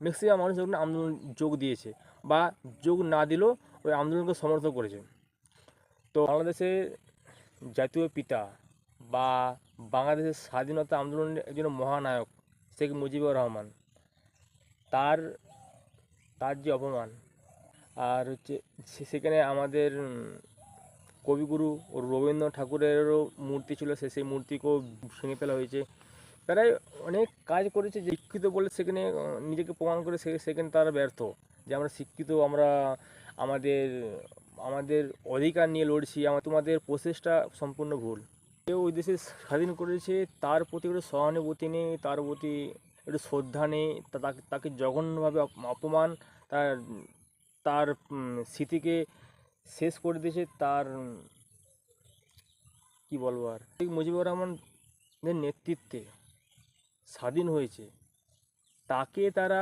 Maximum মানুষ ওখানে আন্দোলন যোগ দিয়েছে বা যোগ না দিলেও ওই আন্দোলনকে সমর্থন করেছে। তো বাংলাদেশের জাতীয় পিতা বা বাংলাদেশের স্বাধীনতা আন্দোলনের একজন মহানায়ক শেখ মুজিবুর রহমান, তার তার যে অপমান, আর হচ্ছে সেখানে আমাদের কবিগুরু ও রবীন্দ্রনাথ ঠাকুরেরও মূর্তি ছিল, সেই মূর্তিকেও ভেঙে ফেলা হয়েছে। প্রায় অনেক কাজ করেছে যে শিক্ষিত বলে সেখানে নিজেকে প্রমাণ করে সেখানে তারা ব্যর্থ, যে আমরা শিক্ষিত, আমরা আমাদের আমাদের অধিকার নিয়ে লড়ছি, তোমাদের প্রচেষ্টা সম্পূর্ণ ভুল। কেউ ওই দেশে স্বাধীন করেছে, তার প্রতি একটু সহানুভূতি নেই, তার প্রতি একটু শ্রদ্ধা নেই, তাকে তাকে জঘন্যভাবে অপমান, তার তার স্মৃতিকে শেষ করে দিয়েছে। তার কি বলবো আর, শেখ মুজিবুর রহমানের নেতৃত্বে স্বাধীন হয়েছে, তাকে তারা